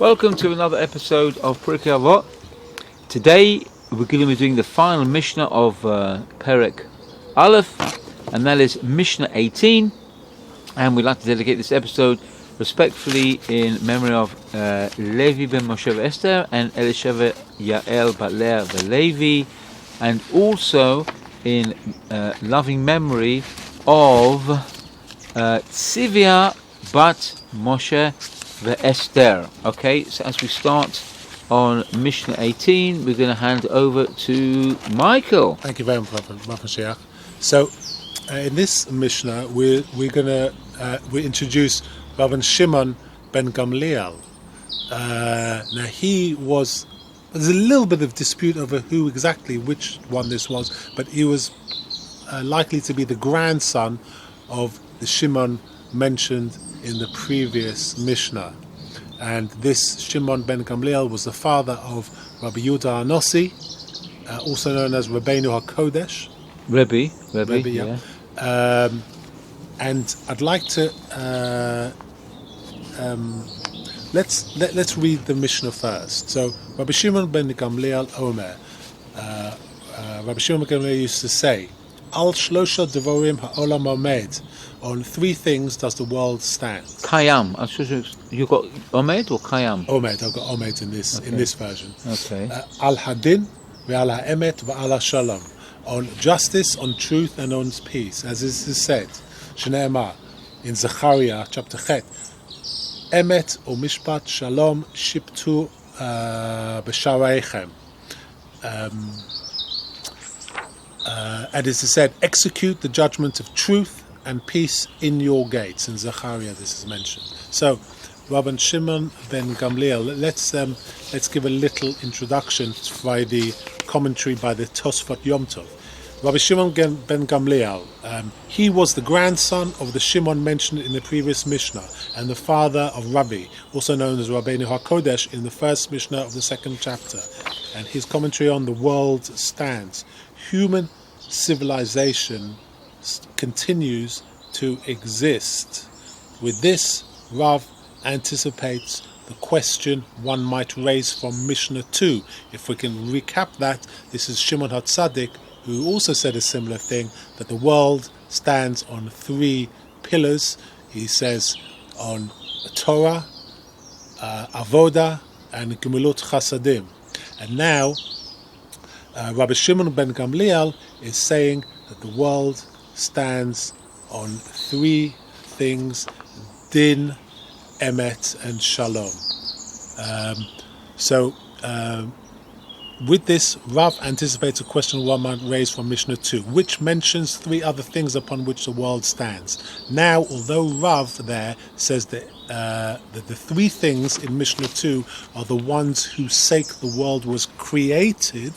Welcome to another episode of Pirkei Avot. Today we're going to be doing the final Mishna of Pirkei Avot, and that is Mishna 18. And we'd like to dedicate this episode respectfully in memory of Levy ben Moshe Esther and Elisheva Yael bat Leah Levy, and also in loving memory of Tzivia bat Moshe Esther. Okay, so as we start on Mishnah 18, we're going to hand over to Michael. Thank you very much, Mashiach. So, in this Mishnah, we're going to we introduce Rabban Shimon ben Gamliel. Now, there's a little bit of dispute over which one this was, but he was likely to be the grandson of the Shimon mentioned in the previous Mishnah. And this Shimon ben Gamliel was the father of Rabbi Yehuda Anossi, also known as Rabbeinu HaKodesh. Rebbe, yeah. And I'd like to let's read the Mishnah first. So Rabbi Shimon ben Gamliel Omer, Rabbi Shimon ben Gamliel used to say, Al shlosha devorim ha'olam omed. On three things does the world stand. Kayam. You got Omed or Kayam? Omed. I've got Omed in this version. Okay. Al hadin ve'al ha'emet ve'al ha'shalom. On justice, on truth, and on peace, as is said. Shneimar in Zechariah chapter Chet. Emet o mishpat shalom shiptu b'shareichem. And as it said, execute the judgment of truth and peace in your gates. In Zechariah this is mentioned. So, Rabban Shimon ben Gamliel, let's give a little introduction by the commentary by the Tosfot Yom Tov. Rabbi Shimon ben Gamliel, he was the grandson of the Shimon mentioned in the previous Mishnah, and the father of Rabbi, also known as Rabbeinu HaKodesh, in the first Mishnah of the second chapter. And his commentary on the world stands. Human civilization continues to exist. With this, Rav anticipates the question one might raise from Mishnah 2. If we can recap that, this is Shimon HaTzadik, who also said a similar thing, that the world stands on three pillars. He says on Torah, Avoda, and Gemilut Chasadim. And now, Rabbi Shimon ben Gamliel is saying that the world stands on three things: din, emet, and shalom. With this, Rav anticipates a question one might raise from Mishnah 2, which mentions three other things upon which the world stands. Now, although Rav there says that the three things in Mishnah 2 are the ones whose sake the world was created,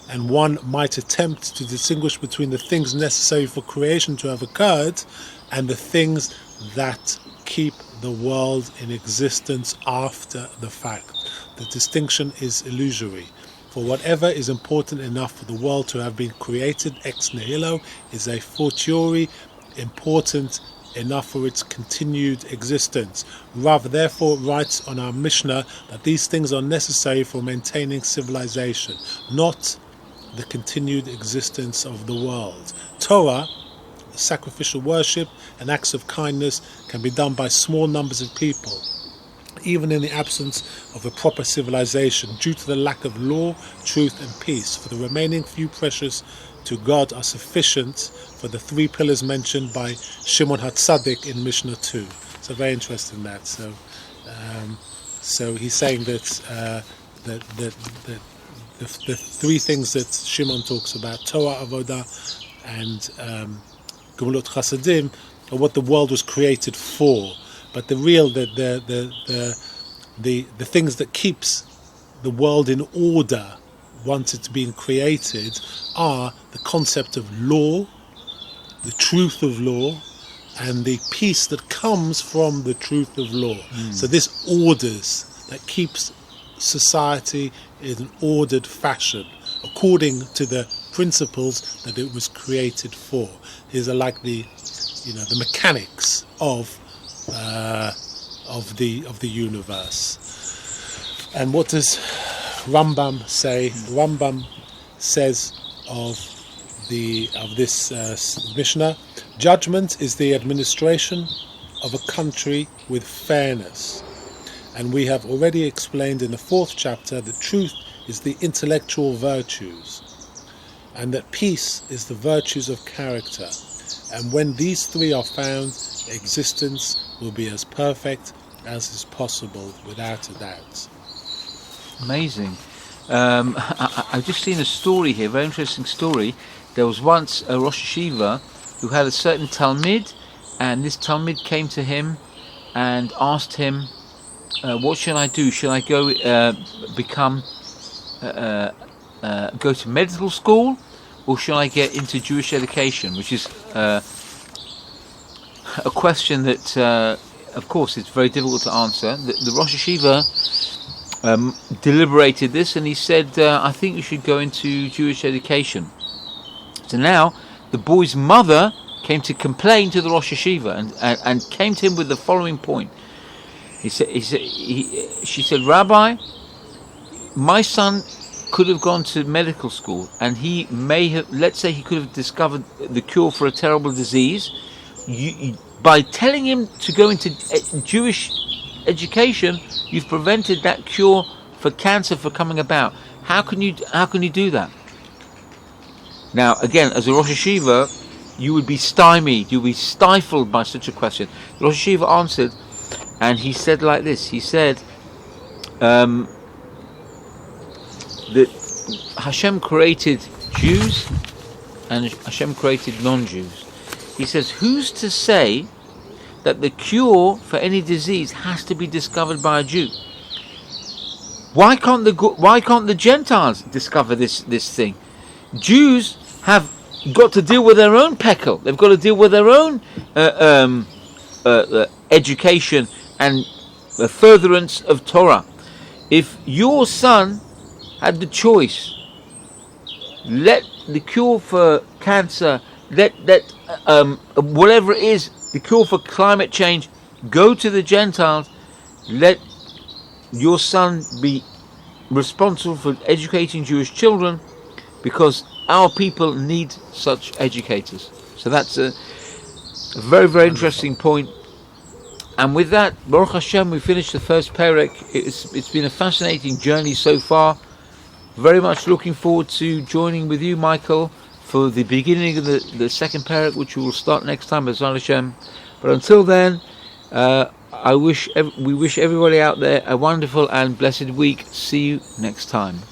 and one might attempt to distinguish between the things necessary for creation to have occurred and the things that keep the world in existence after the fact. The distinction is illusory, for whatever is important enough for the world to have been created ex nihilo is a fortiori important enough for its continued existence. Rav therefore writes on our Mishnah that these things are necessary for maintaining civilization, not the continued existence of the world. Torah, sacrificial worship, and acts of kindness can be done by small numbers of people, even in the absence of a proper civilization, due to the lack of law, truth, and peace. For the remaining few precious to God are sufficient for the three pillars mentioned by Shimon HaTzadik in Mishnah 2. So very interesting that. So he's saying that the three things that Shimon talks about, Torah, Avodah, and Gemilut Chasadim, are what the world was created for. But the things that keeps the world in order once it's been created are the concept of law, the truth of law, and the peace that comes from the truth of law. So this orders, that keeps society in an ordered fashion according to the principles that it was created for. These are like the mechanics of the universe. And what does Rambam say? Rambam says of this Mishnah, judgment is the administration of a country with fairness. And we have already explained in the 4th chapter that truth is the intellectual virtues, and that peace is the virtues of character. And when these three are found, existence will be as perfect as is possible, without a doubt. Amazing. I've just seen a story here, very interesting story. There was once a Rosh Yeshiva who had a certain Talmid, and this Talmid came to him and asked him, what should I do? Should I go go to medical school, or should I get into Jewish education? Which is a question that, of course, it's very difficult to answer. The Rosh Yeshiva deliberated this, and he said, I think you should go into Jewish education. So now the boy's mother came to complain to the Rosh Yeshiva, and came to him with the following point. She said, Rabbi, my son could have gone to medical school, and he may have, let's say he could have discovered the cure for a terrible disease. By telling him to go into Jewish education, you've prevented that cure for cancer from coming about. How can you do that? Now, again, as a Rosh Yeshiva, you would be stymied, you would be stifled by such a question. The Rosh Yeshiva answered, and he said like this. He said that Hashem created Jews and Hashem created non-Jews. He says, who's to say that the cure for any disease has to be discovered by a Jew? Why can't the Gentiles discover this thing? Jews have got to deal with their own pekel. They've got to deal with their own education and the furtherance of Torah. If your son had the choice, let the cure for cancer, let whatever it is, the cure for climate change, go to the Gentiles. Let your son be responsible for educating Jewish children, because our people need such educators. So that's a very, very interesting point. And with that, Baruch Hashem, we finished the first Perek. It's been a fascinating journey so far. Very much looking forward to joining with you, Michael, for the beginning of the second Perek, which we will start next time, B'ezras Hashem. But until then, we wish everybody out there a wonderful and blessed week. See you next time.